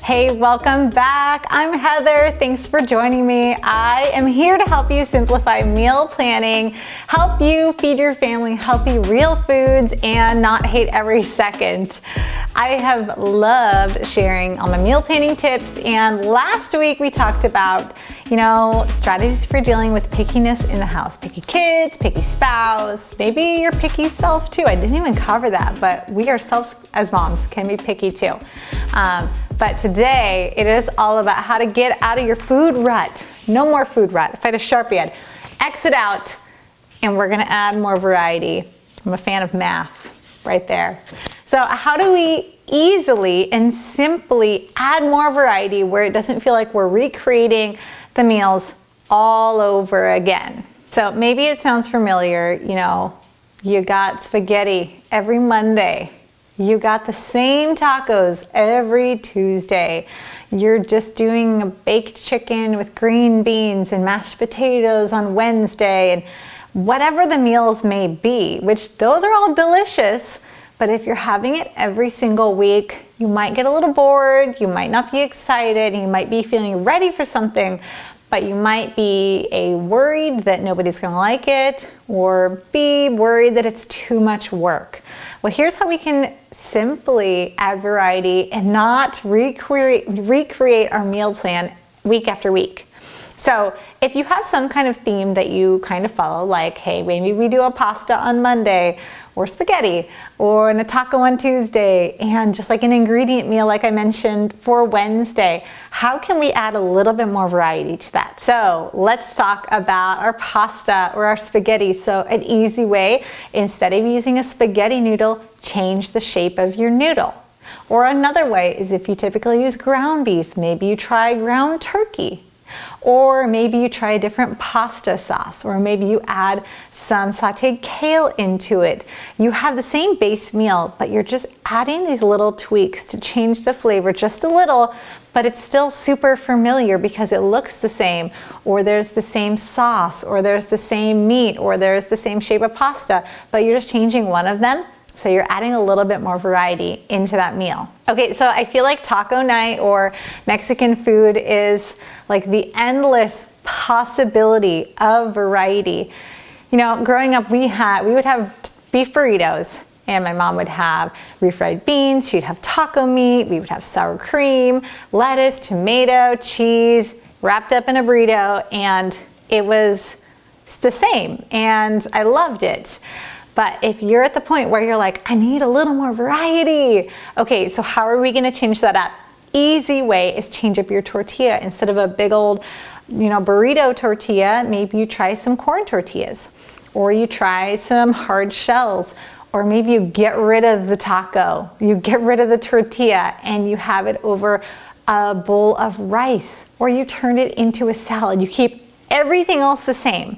Hey, welcome back. I'm Heather. Thanks for joining me. I am here to help you simplify meal planning, help you feed your family healthy, real foods, and not hate every second. I have loved sharing all my meal planning tips, and last week we talked about, strategies for dealing with pickiness in the house. Picky kids, picky spouse, maybe your picky self too. I didn't even cover that, but we ourselves as moms can be picky too. But today it is all about how to get out of your food rut. No more food rut. If I had a Sharpie, I'd X it out, and we're gonna add more variety. I'm a fan of math right there. So how do we easily and simply add more variety where it doesn't feel like we're recreating the meals all over again? So maybe it sounds familiar, you got spaghetti every Monday. You got the same tacos every Tuesday. You're just doing a baked chicken with green beans and mashed potatoes on Wednesday, and whatever the meals may be, which those are all delicious. But if you're having it every single week, you might get a little bored, you might not be excited, you might be feeling ready for something, but you might be worried that nobody's gonna like it, or be worried that it's too much work. Well, here's how we can simply add variety and not recreate our meal plan week after week. So if you have some kind of theme that you kind of follow, like, hey, maybe we do a pasta on Monday, or spaghetti, or a taco on Tuesday, and just like an ingredient meal like I mentioned for Wednesday, how can we add a little bit more variety to that? So let's talk about our pasta or our spaghetti. So an easy way, instead of using a spaghetti noodle, change the shape of your noodle. Or another way is if you typically use ground beef, maybe you try ground turkey. Or maybe you try a different pasta sauce, or maybe you add some sauteed kale into it. You have the same base meal, but you're just adding these little tweaks to change the flavor just a little, but it's still super familiar because it looks the same, or there's the same sauce, or there's the same meat, or there's the same shape of pasta, but you're just changing one of them. So you're adding a little bit more variety into that meal. Okay, so I feel like taco night or Mexican food is like the endless possibility of variety. Growing up, we would have beef burritos, and my mom would have refried beans, she'd have taco meat, we would have sour cream, lettuce, tomato, cheese, wrapped up in a burrito, and it was the same, and I loved it. But if you're at the point where you're like, I need a little more variety, okay, so how are we gonna change that up? Easy way is change up your tortilla. Instead of a big old, burrito tortilla, maybe you try some corn tortillas, or you try some hard shells, or maybe you get rid of the taco, you get rid of the tortilla, and you have it over a bowl of rice, or you turn it into a salad. You keep everything else the same.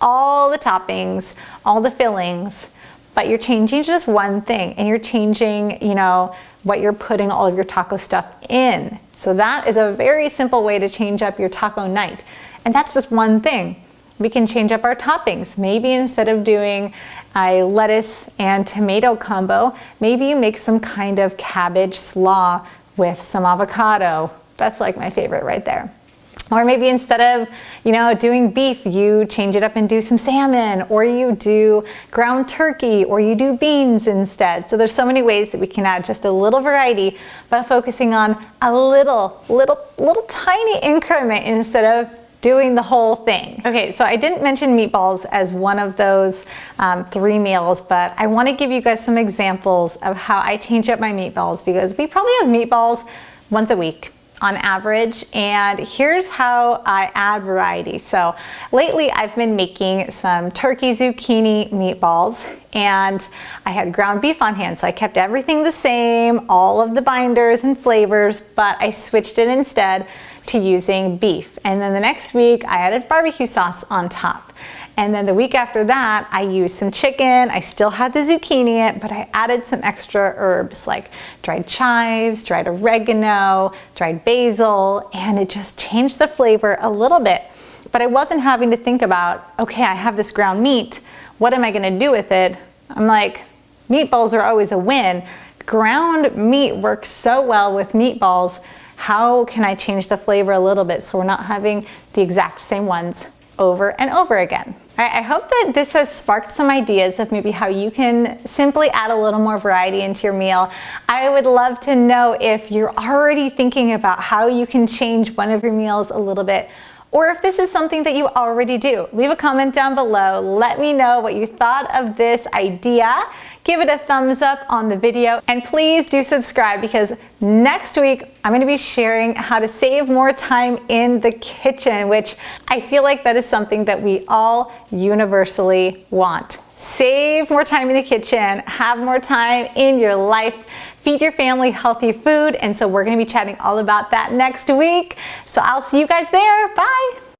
All the toppings, all the fillings, but you're changing just one thing, and you're changing, what you're putting all of your taco stuff in. So that is a very simple way to change up your taco night. And that's just one thing. We can change up our toppings. Maybe instead of doing a lettuce and tomato combo, maybe you make some kind of cabbage slaw with some avocado. That's like my favorite right there. Or maybe instead of, doing beef, you change it up and do some salmon, or you do ground turkey, or you do beans instead. So there's so many ways that we can add just a little variety, but focusing on a little tiny increment instead of doing the whole thing. Okay, so I didn't mention meatballs as one of those 3 meals, but I want to give you guys some examples of how I change up my meatballs, because we probably have meatballs once a week on average, and here's how I add variety. So lately I've been making some turkey zucchini meatballs, and I had ground beef on hand, so I kept everything the same, all of the binders and flavors, but I switched it instead to using beef. And then the next week I added barbecue sauce on top. And then the week after that, I used some chicken. I still had the zucchini in it, but I added some extra herbs like dried chives, dried oregano, dried basil, and it just changed the flavor a little bit. But I wasn't having to think about, okay, I have this ground meat. What am I gonna do with it? I'm like, meatballs are always a win. Ground meat works so well with meatballs. how can I change the flavor a little bit so we're not having the exact same ones over and over again. All right, I hope that this has sparked some ideas of maybe how you can simply add a little more variety into your meal. I would love to know if you're already thinking about how you can change one of your meals a little bit, or if this is something that you already do. Leave a comment down below. Let me know what you thought of this idea. Give it a thumbs up on the video, and please do subscribe, because next week I'm gonna be sharing how to save more time in the kitchen, which I feel like that is something that we all universally want. Save more time in the kitchen, have more time in your life, feed your family healthy food, and so we're gonna be chatting all about that next week. So I'll see you guys there. Bye.